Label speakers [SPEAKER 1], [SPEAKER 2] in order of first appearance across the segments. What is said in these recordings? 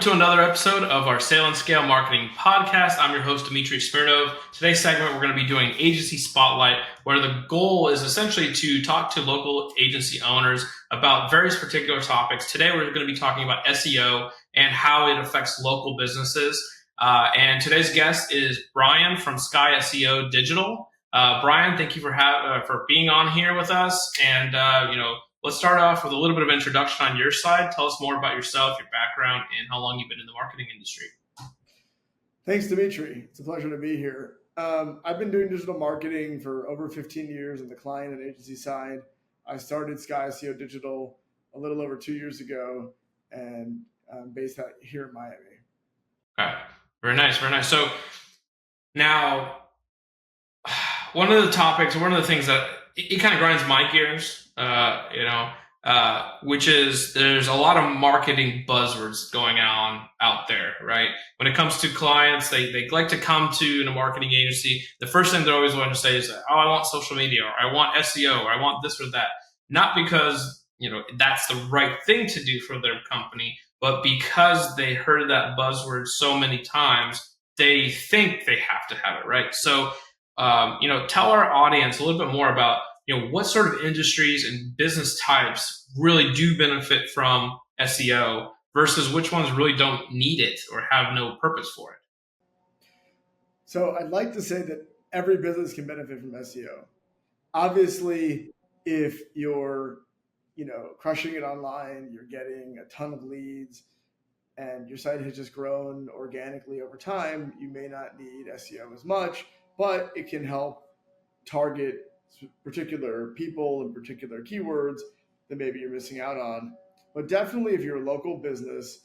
[SPEAKER 1] Welcome to another episode of our Sale and Scale Marketing Podcast. I'm your host, Dmitry Smirnov. Today's segment, we're going to be doing Agency Spotlight, where the goal is essentially to talk to local agency owners about various particular topics. Today, we're going to be talking about SEO and how it affects local businesses. And today's guest is Brian from Sky SEO Digital. Brian, thank you for being on here with us. And, let's start off with a little bit of introduction on your side. Tell us more about yourself, your background, and how long you've been in the marketing industry.
[SPEAKER 2] Thanks, Dmitry. It's a pleasure to be here. I've been doing digital marketing for over 15 years on the client and agency side. I started Sky SEO Digital a little over 2 years ago, and I'm based out here in Miami.
[SPEAKER 1] Okay, very nice, very nice. So now, one of the things that it kind of grinds my gears, which is there's a lot of marketing buzzwords going on out there, right? When it comes to clients, they like to come to a marketing agency. The first thing they're always going to say is, oh, I want social media, or I want SEO, or I want this or that. Not because, that's the right thing to do for their company, but because they heard that buzzword so many times, they think they have to have it, right? So, tell our audience a little bit more about what sort of industries and business types really do benefit from SEO versus which ones really don't need it or have no purpose for it?
[SPEAKER 2] So I'd like to say that every business can benefit from SEO. Obviously, if you're, crushing it online, you're getting a ton of leads, and your site has just grown organically over time, you may not need SEO as much, but it can help target particular people and particular keywords that maybe you're missing out on. But definitely if you're a local business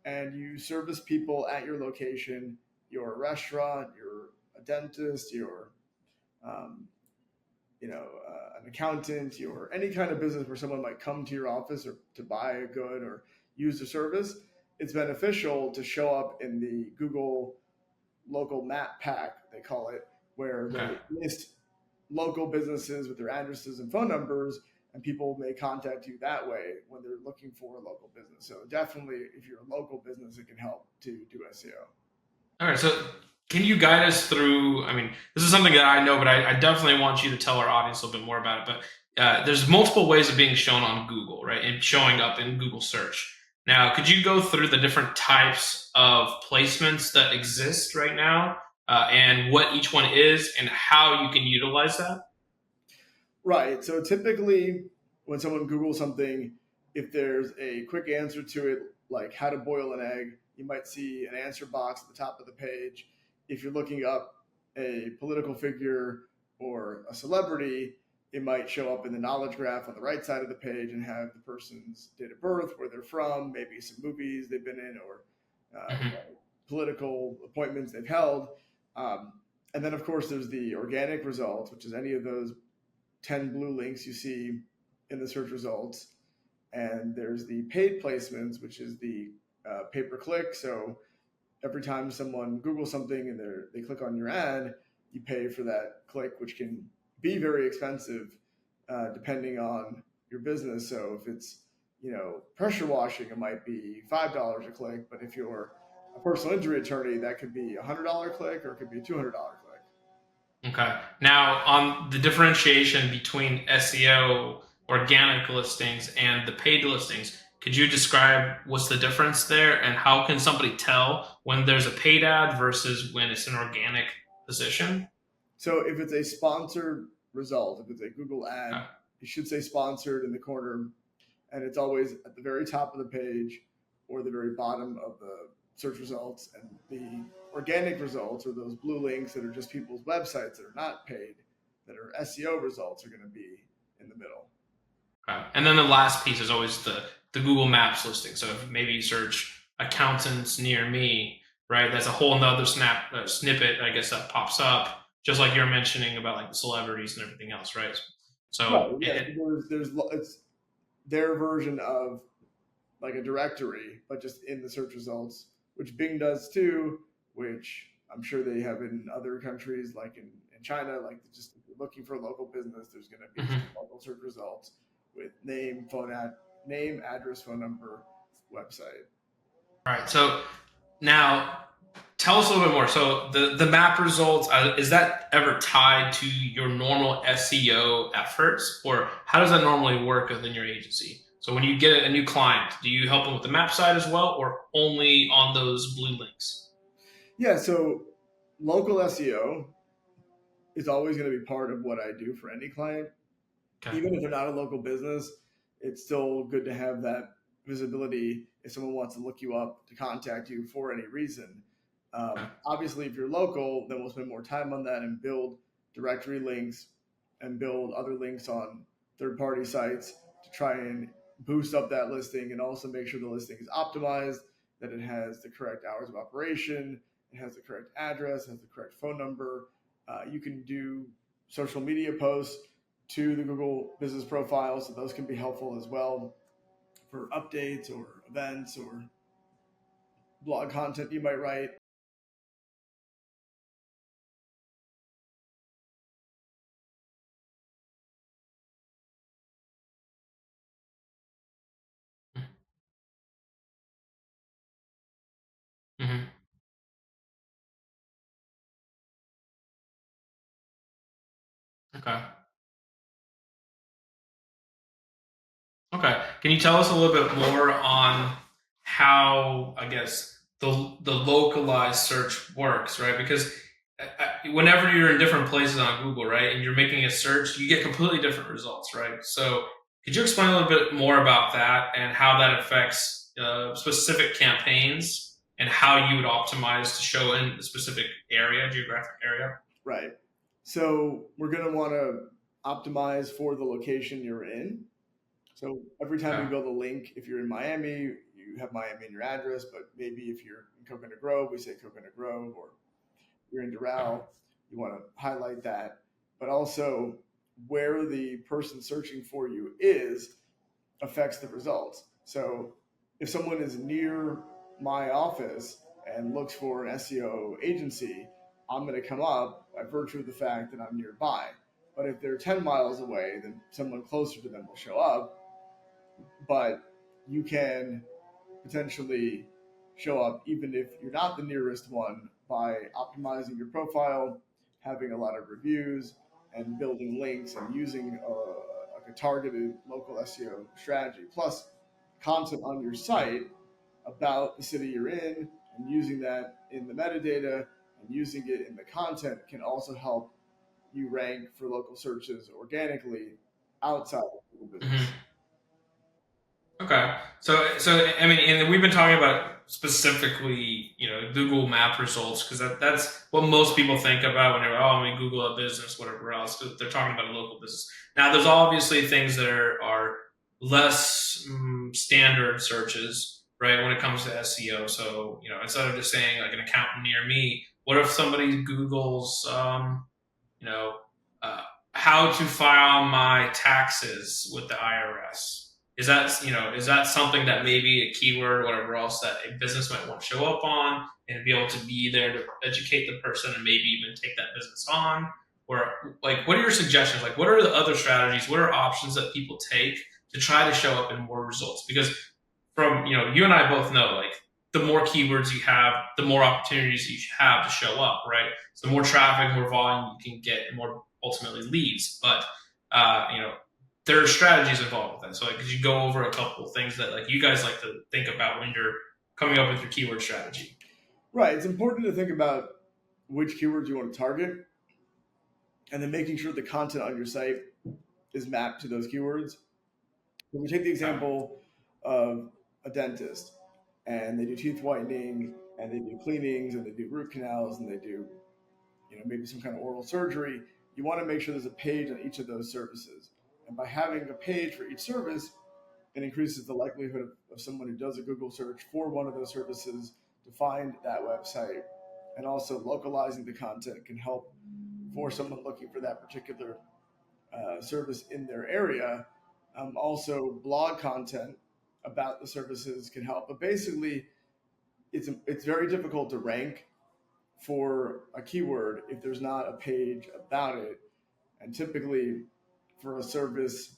[SPEAKER 2] and you service people at your location, you're a restaurant, you're a dentist, you're an accountant, you're any kind of business where someone might come to your office or to buy a good or use a service, it's beneficial to show up in the Google local map pack, they call it, where they list local businesses with their addresses and phone numbers, and people may contact you that way when they're looking for a local business. So definitely, if you're a local business, it can help to do SEO.
[SPEAKER 1] All right. So can you guide us through, this is something that I know, but I definitely want you to tell our audience a little bit more about it. But there's multiple ways of being shown on Google, right? And showing up in Google search. Now, could you go through the different types of placements that exist right now? And what each one is and how you can utilize that?
[SPEAKER 2] Right. So typically when someone Googles something, if there's a quick answer to it, like how to boil an egg, you might see an answer box at the top of the page. If you're looking up a political figure or a celebrity, it might show up in the knowledge graph on the right side of the page and have the person's date of birth, where they're from, maybe some movies they've been in, or political appointments they've held. And then, of course, there's the organic results, which is any of those 10 blue links you see in the search results. And there's the paid placements, which is the pay-per-click. So every time someone Googles something and they click on your ad, you pay for that click, which can be very expensive depending on your business. So if it's, pressure washing, it might be $5 a click. But if you're a personal injury attorney, that could be a $100 click, or it could be a $200 click.
[SPEAKER 1] Okay. Now, on the differentiation between SEO organic listings and the paid listings, could you describe what's the difference there, and how can somebody tell when there's a paid ad versus when it's an organic position?
[SPEAKER 2] So if it's a sponsored result, if it's a Google ad, it should say sponsored in the corner, and it's always at the very top of the page or the very bottom of the search results. And the organic results, or those blue links that are just people's websites that are not paid, that are SEO results, are going to be in the middle.
[SPEAKER 1] Okay. And then the last piece is always the Google Maps listing. So if maybe you search accountants near me, right? That's a whole nother snippet, I guess, that pops up, just like you're mentioning about like the celebrities and everything else, right? So
[SPEAKER 2] it's their version of like a directory, but just in the search results, which Bing does too, which I'm sure they have in other countries, like in China. Like, just if you're looking for a local business, there's going to be local search results with name, address, phone number, website.
[SPEAKER 1] All right. So now tell us a little bit more. So the map results, is that ever tied to your normal SEO efforts, or how does that normally work within your agency? So when you get a new client, do you help them with the map side as well, or only on those blue links?
[SPEAKER 2] Yeah, so local SEO is always going to be part of what I do for any client.
[SPEAKER 1] Okay.
[SPEAKER 2] Even if they're not a local business, it's still good to have that visibility if someone wants to look you up to contact you for any reason.
[SPEAKER 1] Okay.
[SPEAKER 2] Obviously, if you're local, then we'll spend more time on that and build directory links and build other links on third party sites to try and boost up that listing and also make sure the listing is optimized, that it has the correct hours of operation, it has the correct address, has the correct phone number. You can do social media posts to the Google business profile, so those can be helpful as well for updates or events or blog content you might write.
[SPEAKER 1] Mm-hmm. Okay. Okay. Can you tell us a little bit more on how, I guess, the localized search works, right? Because whenever you're in different places on Google, right, and you're making a search, you get completely different results, right? So could you explain a little bit more about that and how that affects specific campaigns and how you would optimize to show in a specific area, geographic area?
[SPEAKER 2] Right. So we're going to want to optimize for the location you're in. So every time we
[SPEAKER 1] Okay.
[SPEAKER 2] build a link, if you're in Miami, you have Miami in your address, but maybe if you're in Coconut Grove, we say Coconut Grove, or you're in
[SPEAKER 1] Okay.
[SPEAKER 2] Doral, you want to highlight that. But also, where the person searching for you is affects the results. So if someone is near my office and looks for an SEO agency, I'm going to come up by virtue of the fact that I'm nearby. But if they're 10 miles away, then someone closer to them will show up. But you can potentially show up even if you're not the nearest one by optimizing your profile, having a lot of reviews, and building links and using a targeted local SEO strategy. Plus, content on your site about the city you're in and using that in the metadata and using it in the content can also help you rank for local searches organically outside of Google Business.
[SPEAKER 1] Mhm. Okay. So I mean, and we've been talking about specifically, Google Map results because that's what most people think about when they're, oh, let me Google a business, whatever else. They're talking about a local business. Now, there's obviously things that are less standard searches, right? When it comes to SEO. So instead of just saying like an accountant near me, what if somebody Google's, you know, uh, how to file my taxes with the IRS? Is that something that maybe a keyword, whatever else, that a business might want to show up on and be able to be there to educate the person and maybe even take that business on? Or like, what are your suggestions? Like, what are the other strategies? What are options that people take to try to show up in more results? Because from you and I both know, like, the more keywords you have, the more opportunities you have to show up, right? So the more traffic, more volume you can get, and more ultimately leads. But there are strategies involved with that. So like, could you go over a couple of things that like you guys like to think about when you're coming up with your keyword strategy?
[SPEAKER 2] Right. It's important to think about which keywords you want to target and then making sure the content on your site is mapped to those keywords. If we take the
[SPEAKER 1] Okay.
[SPEAKER 2] example of a dentist and they do teeth whitening and they do cleanings and they do root canals and they do maybe some kind of oral surgery, you want to make sure there's a page on each of those services. And by having a page for each service, it increases the likelihood of someone who does a Google search for one of those services to find that website. And also localizing the content can help for someone looking for that particular service in their area. Also, blog content about the services can help. But basically, it's very difficult to rank for a keyword if there's not a page about it. And typically, for a service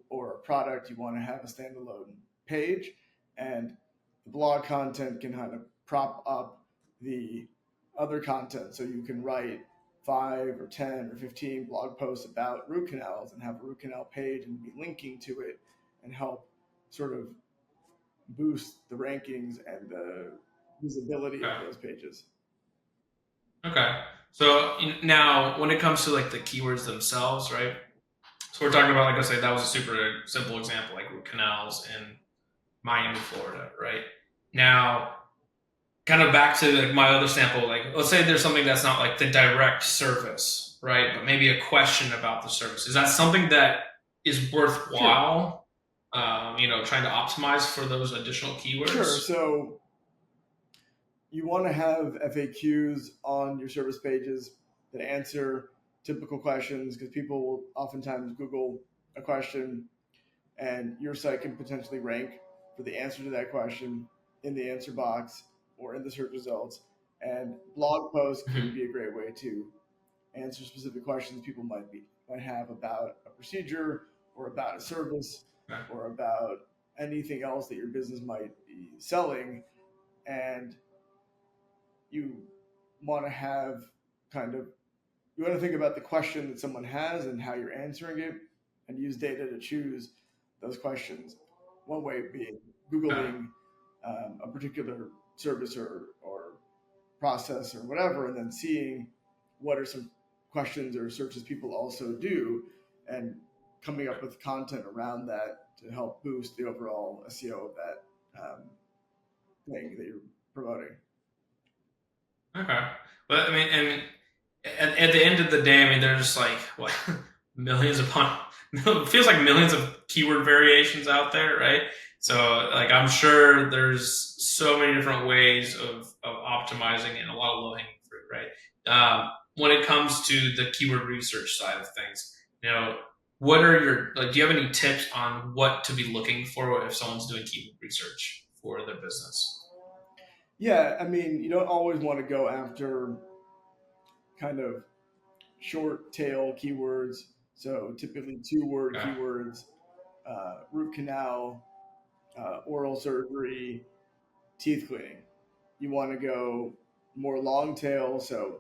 [SPEAKER 2] or a product, you want to have a standalone page. And the blog content can kind of prop up the other content. So you can write 5 or 10 or 15 blog posts about root canals and have a root canal page and be linking to it and help sort of boost the rankings and the visibility of
[SPEAKER 1] Okay.
[SPEAKER 2] those pages.
[SPEAKER 1] Okay. So now, when it comes to like the keywords themselves, right? So we're talking about, like I said, that was a super simple example, like root canals in Miami, Florida, right? Now, kind of back to like my other sample, like let's say there's something that's not like the direct service, right? But maybe a question about the service. Is that something that is
[SPEAKER 2] Sure.
[SPEAKER 1] worthwhile? Trying to optimize for those additional
[SPEAKER 2] Sure.
[SPEAKER 1] keywords.
[SPEAKER 2] So you want to have FAQs on your service pages that answer typical questions because people will oftentimes Google a question and your site can potentially rank for the answer to that question in the answer box or in the search results. And blog posts can
[SPEAKER 1] Mhm.
[SPEAKER 2] be a great way to answer specific questions people might have about a procedure or about a service
[SPEAKER 1] Okay.
[SPEAKER 2] or about anything else that your business might be selling. And you want to have kind of you want to think about the question that someone has and how you're answering it and use data to choose those questions. One way being
[SPEAKER 1] Okay.
[SPEAKER 2] Googling a particular service or process or whatever, and then seeing what are some questions or searches people also do and coming up with content around that to help boost the overall SEO of that thing that you're promoting.
[SPEAKER 1] Okay. But I mean, and at the end of the day, I mean, there's like what millions upon it feels like millions of keyword variations out there, right? So like I'm sure there's so many different ways of optimizing and a lot of low hanging fruit, right? When it comes to the keyword research side of things, you know, what are your like? Do you have any tips on what to be looking for if someone's doing keyword research for their business?
[SPEAKER 2] Yeah, I mean, you don't always want to go after kind of short tail keywords. So typically 2 word
[SPEAKER 1] Okay.
[SPEAKER 2] keywords, root canal, oral surgery, teeth cleaning. You want to go more long tail. So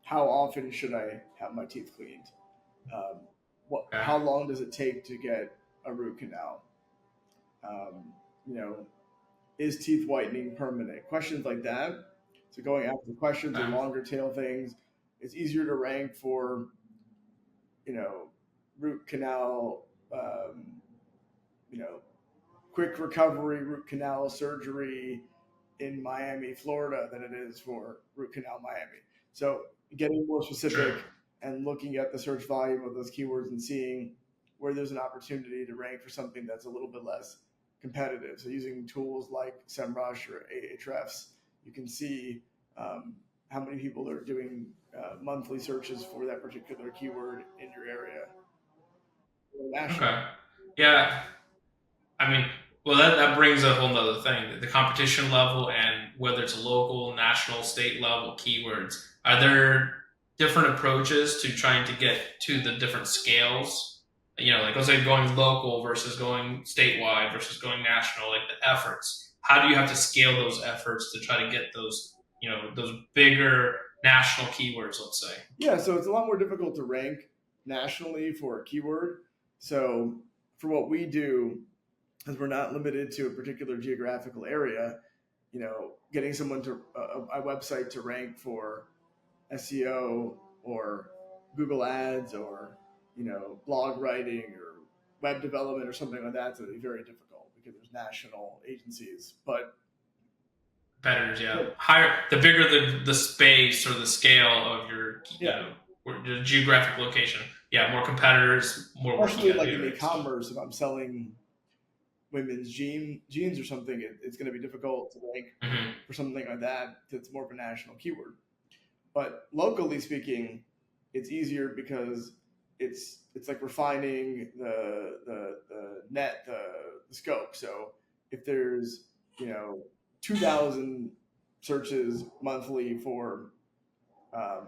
[SPEAKER 2] how often should I have my teeth cleaned? Um,
[SPEAKER 1] Okay.
[SPEAKER 2] how long does it take to get a root canal? Um, you know, is teeth whitening permanent? Questions like that. So going after questions or
[SPEAKER 1] Okay.
[SPEAKER 2] longer tail things, it's easier to rank for, you know, root canal, you know, quick recovery root canal surgery in Miami, Florida than it is for root canal Miami. So getting more
[SPEAKER 1] Sure.
[SPEAKER 2] specific and looking at the search volume of those keywords and seeing where there's an opportunity to rank for something that's a little bit less competitive. So using tools like SEMrush or Ahrefs, you can see how many people are doing monthly searches for that particular keyword in your area nationally.
[SPEAKER 1] Okay. Yeah. I mean, well, that brings a whole nother thing. The competition level and whether it's local, national, state level keywords. Are there different approaches to trying to get to the different scales? Like let's say going local versus going statewide versus going national, like the efforts. How do you have to scale those efforts to try to get those bigger national keywords, let's say?
[SPEAKER 2] Yeah, so it's a lot more difficult to rank nationally for a keyword. So for what we do, as we're not limited to a particular geographical area, getting someone to a website to rank for SEO or Google Ads or blog writing or web development or something like that's going to be very difficult because there's national agencies. But
[SPEAKER 1] Competitors, yeah. Higher, the bigger the space or the scale of your,
[SPEAKER 2] yeah,
[SPEAKER 1] your geographic location, yeah, more competitors, more work you
[SPEAKER 2] especially
[SPEAKER 1] got to
[SPEAKER 2] like
[SPEAKER 1] do,
[SPEAKER 2] in
[SPEAKER 1] right? So,
[SPEAKER 2] e-commerce, if I'm selling women's jeans or something, it's going to be difficult to rank
[SPEAKER 1] mhm.
[SPEAKER 2] for something like that. That's more of a national keyword. But locally speaking, it's easier because it's like refining the net the scope. So if there's 2,000 searches monthly for um,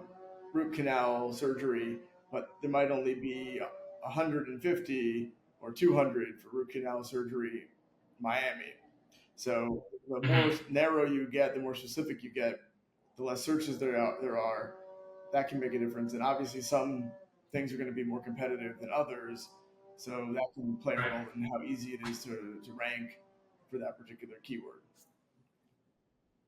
[SPEAKER 2] root canal surgery, but there might only be 150 or 200 for root canal surgery Miami. So the more
[SPEAKER 1] Hmm.
[SPEAKER 2] narrow you get, the more specific you get, the less searches there are. That can make a difference. And obviously, some things are going to be more competitive than others. So that can play a
[SPEAKER 1] Right.
[SPEAKER 2] role in how easy it is to rank for that particular keyword.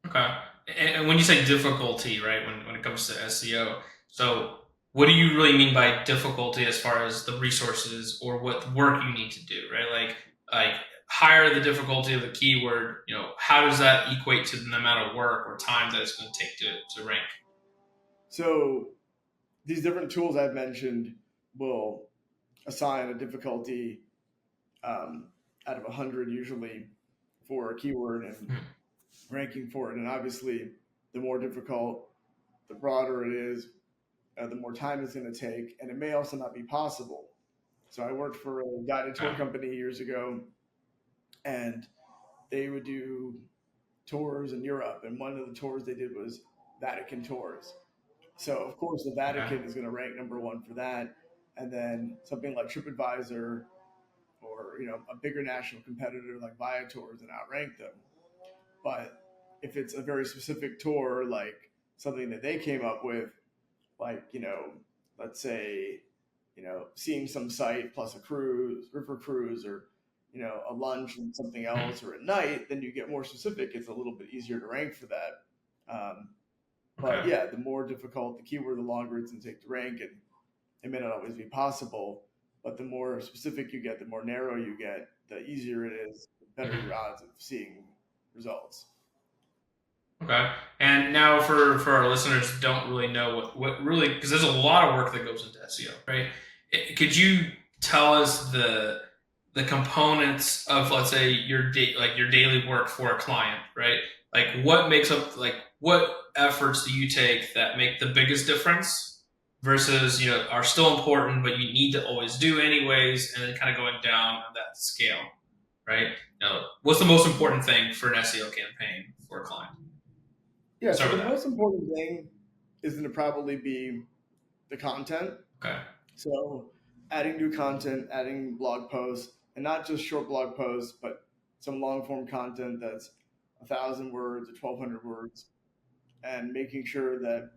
[SPEAKER 1] Okay. And when you say difficulty, right, when it comes to SEO, so what do you really mean by difficulty as far as the resources or what work you need to do, right? Like higher the difficulty of the keyword, how does that equate to the amount of work or time that it's going to take to rank?
[SPEAKER 2] So these different tools I've mentioned will assign a difficulty out of 100 usually for a keyword and
[SPEAKER 1] Mhm.
[SPEAKER 2] ranking for it. And obviously, the more difficult, the broader it is, the more time it's going to take, and it may also not be possible. So I worked for a guided tour
[SPEAKER 1] Okay.
[SPEAKER 2] company years ago, and they would do tours in Europe, and one of the tours they did was Vatican tours. So of course the
[SPEAKER 1] Okay.
[SPEAKER 2] Vatican is going to rank number one for that, and then something like TripAdvisor or a bigger national competitor like Viator is going to outrank them. But if it's a very specific tour, like something that they came up with, like let's say seeing some site plus a cruise, river cruise, or a lunch and something
[SPEAKER 1] Mhm.
[SPEAKER 2] else, or at night, then you get more specific. It's a little bit easier to rank for that. Um, but
[SPEAKER 1] Okay.
[SPEAKER 2] yeah, the more difficult the keyword, the longer it's going to take to rank, and it may not always be possible. But the more specific you get, the more narrow you get, the easier it is, the better
[SPEAKER 1] Mhm.
[SPEAKER 2] your odds of seeing results.
[SPEAKER 1] Okay. And now for our listeners who don't really know what really, because there's a lot of work that goes into SEO, right? Could you tell us the components of, let's say, like your daily work for a client, right? Like what makes up, like what efforts do you take that make the biggest difference versus, are still important but you need to always do anyways, and then kind of going down that scale, right? What's the most important thing for an SEO campaign for a client?
[SPEAKER 2] Yeah, so
[SPEAKER 1] Start
[SPEAKER 2] the
[SPEAKER 1] with that.
[SPEAKER 2] most important thing is going to probably be the content.
[SPEAKER 1] Okay.
[SPEAKER 2] So adding new content, adding blog posts, and not just short blog posts, but some long form content that's 1,000 words or 1,200 words, and making sure that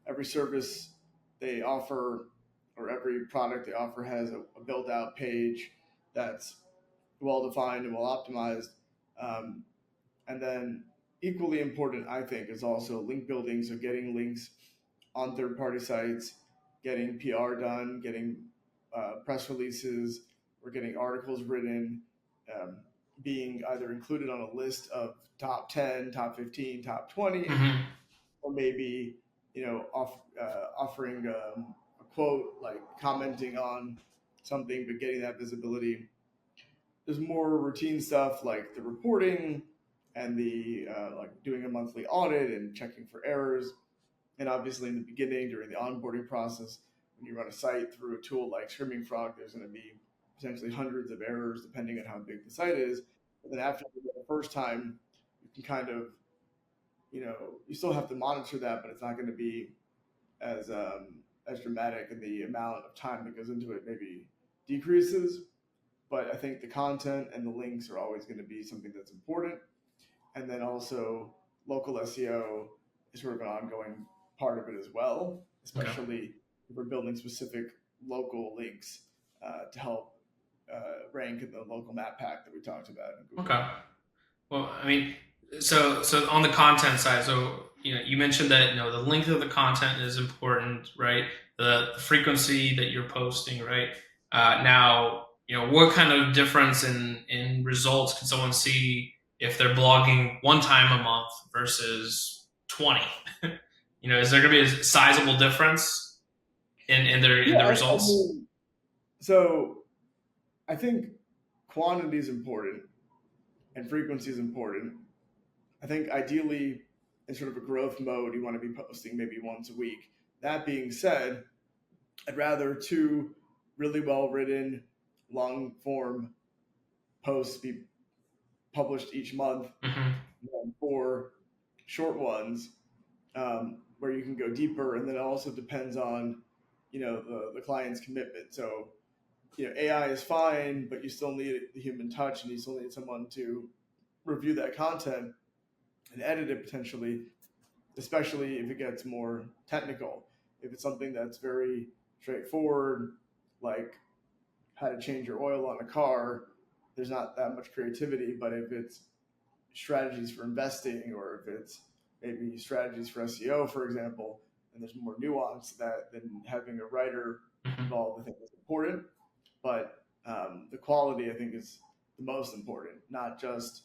[SPEAKER 2] every service they offer or every product they offer has a built out page that's well defined and well optimized. Um, and then equally important, I think, is also link building. So getting links on third party sites, getting PR done, getting press releases, or getting articles written, um, being either included on a list of top 10, top 15, top 20,
[SPEAKER 1] Hmm.
[SPEAKER 2] or maybe offering a quote, like commenting on something, but getting that visibility. There's more routine stuff like the reporting and the like doing a monthly audit and checking for errors. And obviously, in the beginning, during the onboarding process, when you run a site through a tool like Screaming Frog, there's going to be potentially hundreds of errors depending on how big the site is. But then after the first time, you can kind of, you still have to monitor that, but it's not going to be as dramatic, and the amount of time that goes into it maybe decreases. But I think the content and the links are always going to be something that's important. And then also local SEO is sort of an ongoing part of it as well,
[SPEAKER 1] Okay.
[SPEAKER 2] especially if we're building specific local links to help rank in the local map pack that we talked about in Google.
[SPEAKER 1] Okay. Well, I mean, so on the content side, so you mentioned that the length of the content is important, right? The frequency that you're posting, right? Now, what kind of difference in results can someone see if they're blogging one time a month versus 20? Is there going to be a sizable difference in
[SPEAKER 2] Yeah,
[SPEAKER 1] the
[SPEAKER 2] I
[SPEAKER 1] results?
[SPEAKER 2] mean, so I think quantity is important and frequency is important. I think ideally, in sort of a growth mode, you want to be posting maybe once a week. That being said, I'd rather two really well written, long form posts be published each month
[SPEAKER 1] Hmm.
[SPEAKER 2] than four short ones where you can go deeper. And then it also depends on the client's commitment. So AI is fine, but you still need the human touch, and you still need someone to review that content and edit it potentially, especially if it gets more technical. If it's something that's very straightforward, like how to change your oil on a car, there's not that much creativity. But if it's strategies for investing, or if it's maybe strategies for SEO, for example, and there's more nuance to that than having a writer involved, I think is important. But the quality, I think, is the most important, not just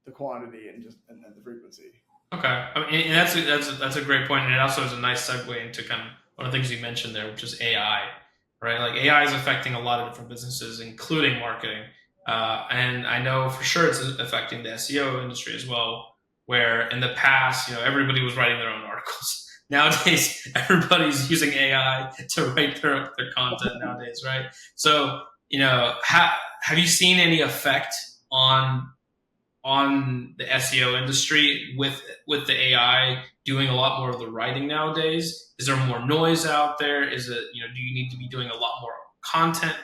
[SPEAKER 2] the quantity and the frequency.
[SPEAKER 1] Okay, I mean, and that's a great point, and it also is a nice segue into kind of one of the things you mentioned there, which is AI, right? Like AI is affecting a lot of different businesses, including marketing, and I know for sure it's affecting the SEO industry as well. Where in the past, everybody was writing their own articles. Nowadays, everybody's using AI to write their content nowadays, right? So, have you seen any effect on the SEO industry with the AI doing a lot more of the writing nowadays? Is there more noise out there? Is it, do you need to be doing a lot more content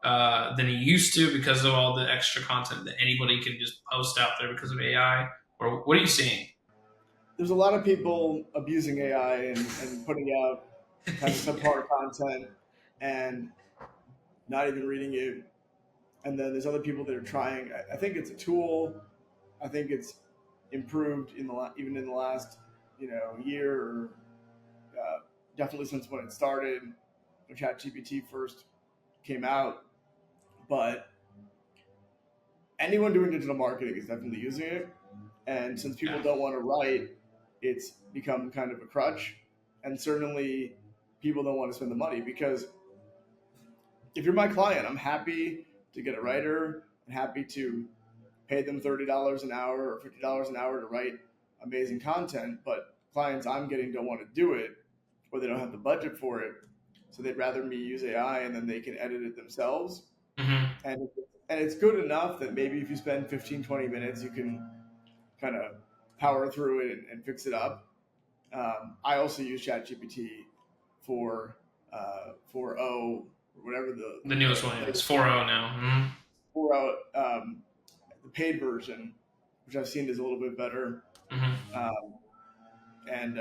[SPEAKER 1] than you used to because of all the extra content that anybody can just post out there because of AI? Or what are you seeing?
[SPEAKER 2] There's a lot of people abusing AI and putting out kind of subpar content and not even reading it. And then there's other people that are trying. I think it's a tool. I think it's improved even in the last year, or definitely since when it started, when ChatGPT first came out. But anyone doing digital marketing is definitely using it. And since people don't want to write, it's become kind of a crutch. And certainly people don't want to spend the money, because if you're my client, I'm happy to get a writer and happy to pay them $30 an hour or $50 an hour to write amazing content. But clients I'm getting don't want to do it, or they don't have the budget for it. So they'd rather me use AI, and then they can edit it themselves.
[SPEAKER 1] Mm-hmm.
[SPEAKER 2] And it's good enough that maybe if you spend 15, 20 minutes, you can kind of power through it and fix it up. I also use ChatGPT for 4.0, or whatever
[SPEAKER 1] the newest one. It's 4.0 now. Mm-hmm.
[SPEAKER 2] 4.0, the paid version, which I've seen is a little bit better.
[SPEAKER 1] Mm-hmm.
[SPEAKER 2] And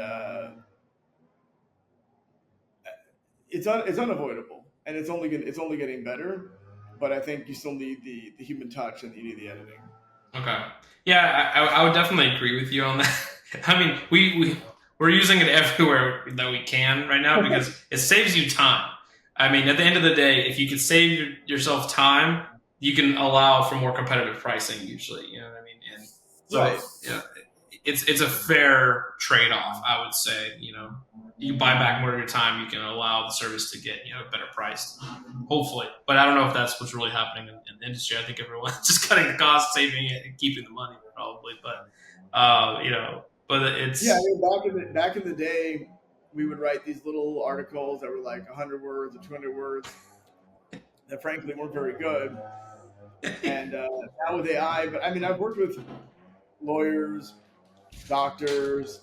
[SPEAKER 2] it's unavoidable, and it's only getting better. But I think you still need the human touch, and you need the editing.
[SPEAKER 1] Okay. Yeah, I would definitely agree with you on that. I mean, we're using it everywhere that we can right now because it saves you time. I mean, at the end of the day, if you can save yourself time, you can allow for more competitive pricing usually. You know what I mean? And so,
[SPEAKER 2] Right.
[SPEAKER 1] it's a fair trade-off, I would say. You buy back more of your time, you can allow the service to get better priced, hopefully. But I don't know if that's what's really happening in the industry. I think everyone's just cutting the cost, saving it, and keeping the money probably. But but it's
[SPEAKER 2] Yeah. I mean, back in the day, we would write these little articles that were like 100 words or 200 words that frankly weren't very good. And now with AI, but I mean, I've worked with lawyers, doctors,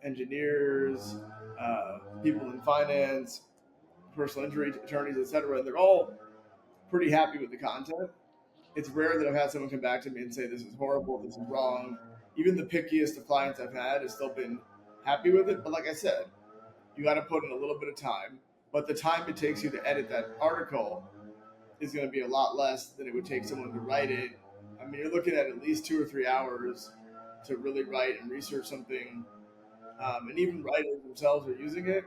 [SPEAKER 2] engineers, people in finance, personal injury attorneys, etc. And they're all pretty happy with the content. It's rare that I've had someone come back to me and say, this is horrible, this is wrong. Even the pickiest of clients I've had has still been happy with it. But like I said, you got to put in a little bit of time. But the time it takes you to edit that article is going to be a lot less than it would take someone to write it. I mean, you're looking at least 2 or 3 hours to really write and research something. And even writers themselves are using it.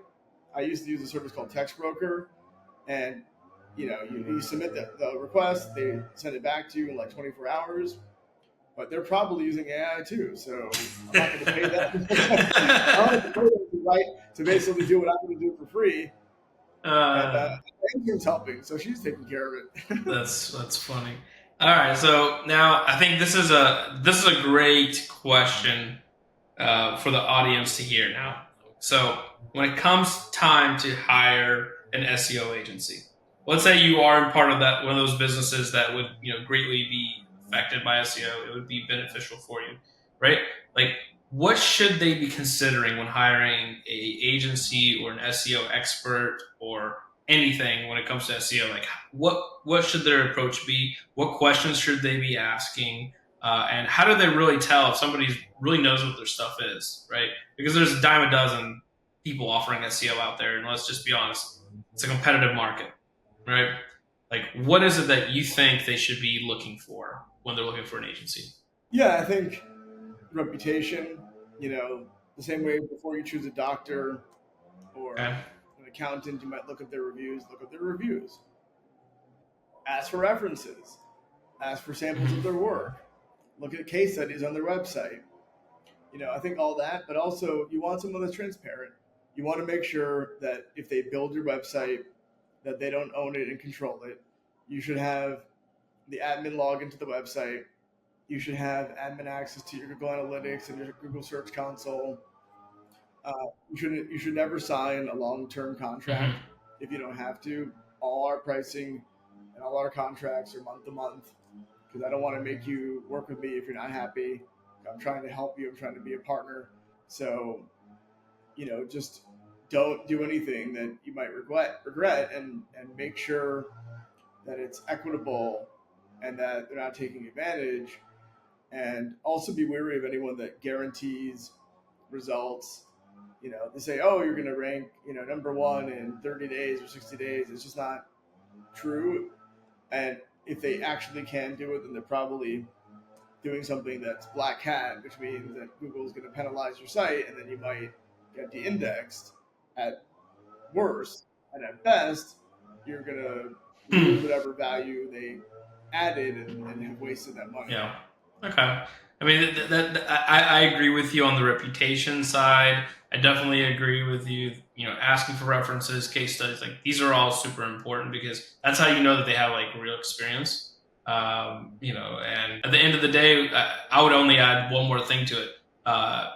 [SPEAKER 2] I used to use a service called Text Broker, and you submit the request, they send it back to you in like 24 hours. But they're probably using AI too, so I'm not going to pay them. I'm going to pay them to basically do what I'm going to do for free. And Andrew's helping, so she's taking care of it.
[SPEAKER 1] That's funny. All right, so now I think this is a great question for the audience to hear now. So when it comes time to hire an SEO agency, let's say you are part of one of those businesses that would greatly be affected by SEO, it would be beneficial for you, right? Like, what should they be considering when hiring a agency or an SEO expert or anything when it comes to SEO? Like, what should their approach be? What questions should they be asking? And how do they really tell if somebody really knows what their stuff is, right? Because there's a dime a dozen people offering SEO out there, and let's just be honest, it's a competitive market, right? Like, what is it that you think they should be looking for when they're looking for an agency?
[SPEAKER 2] Yeah, I think reputation, the same way before you choose a doctor or
[SPEAKER 1] Okay.
[SPEAKER 2] an accountant, you might look at their reviews, ask for references, ask for samples of their work, look at case studies on their website. I think all that, but also you want someone that's transparent. You want to make sure that if they build your website, that they don't own it and control it. You should have the admin log into the website. You should have admin access to your Google Analytics and your Google Search Console. You should never sign a long-term contract if you don't have to. All our pricing and all our contracts are month to month, because I don't want to make you work with me if you're not happy. I'm trying to help you. I'm trying to be a partner. So, just don't do anything that you might regret, and make sure that it's equitable and that they're not taking advantage. And also be wary of anyone that guarantees results. They say, oh, you're going to rank, number one in 30 days or 60 days. It's just not true. And if they actually can do it, then they're probably doing something that's black hat, which means that Google is going to penalize your site, and then you might get de-indexed at worst. And at best, you're going to lose whatever value they added and have wasted that money.
[SPEAKER 1] Yeah. Okay. I mean, I agree with you on the reputation side. I definitely agree with you. Asking for references, case studies, like these are all super important because that's how you know that they have like real experience. And at the end of the day, I would only add one more thing to it.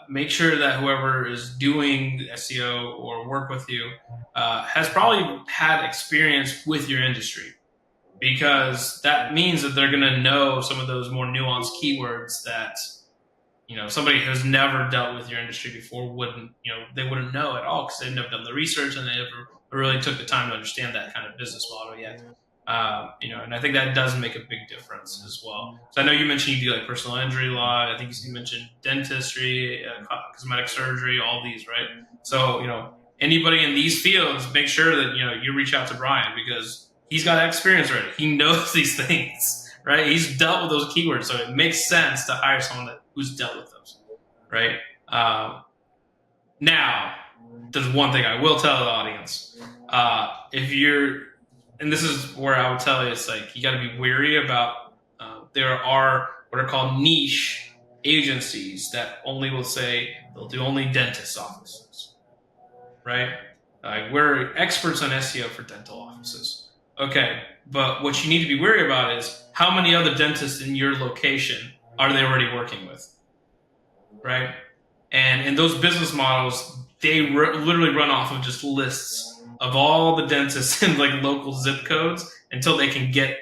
[SPEAKER 1] Make sure that whoever is doing SEO or work with you has probably had experience with your industry, because that means that they're going to know some of those more nuanced keywords that, somebody who's never dealt with your industry before they wouldn't know at all, because they've never done the research and they never really took the time to understand that kind of business model yet. And I think that does make a big difference as well. So I know you mentioned you do like personal injury law. I think you mentioned dentistry, cosmetic surgery, all these, right? So, anybody in these fields, make sure that, you reach out to Brian, because he's got experience already. He knows these things, right? He's dealt with those keywords. So it makes sense to hire someone who's dealt with those, right? Now, there's one thing I will tell the audience. And this is where I would tell you, it's like, you got to be wary about, there are what are called niche agencies that only will say they'll do only dentist offices, right? We're experts on SEO for dental offices. Okay, but what you need to be wary about is how many other dentists in your location are they already working with, right? And in those business models, they literally run off of just lists of all the dentists in like local zip codes until they can get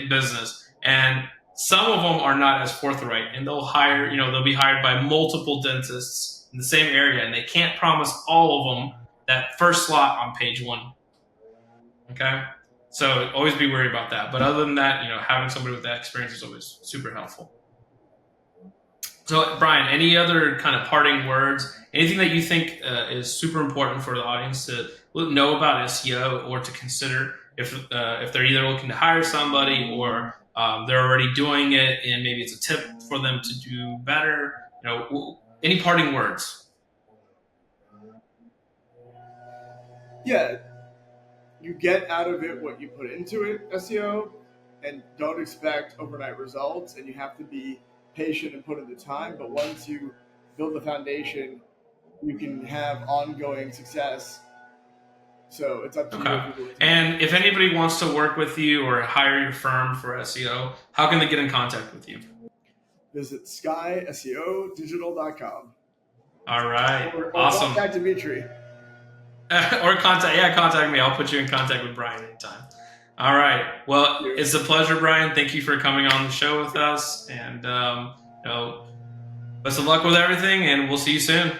[SPEAKER 1] business. And some of them are not as forthright, and they'll be hired by multiple dentists in the same area, and they can't promise all of them that first slot on page one. Okay? So always be worried about that. But other than that, having somebody with that experience is always super helpful. So Brian, any other kind of parting words? Anything that you think is super important for the audience to know about SEO, or to consider if they're either looking to hire somebody or they're already doing it and maybe it's a tip for them to do better? Any parting words?
[SPEAKER 2] Yeah. You get out of it what you put into it, SEO, and don't expect overnight results, and you have to be patient and put in the time. But once you build the foundation, you can have ongoing success. So it's up to you.
[SPEAKER 1] And if anybody wants to work with you or hire your firm for SEO, how can they get in contact with you?
[SPEAKER 2] Visit SkySEODigital.com.
[SPEAKER 1] All right.
[SPEAKER 2] Or
[SPEAKER 1] awesome.
[SPEAKER 2] Contact Dmitry.
[SPEAKER 1] Or contact me. I'll put you in contact with Brian anytime. All right. Well, it's a pleasure, Brian. Thank you for coming on the show with us. And best of luck with everything, and we'll see you soon.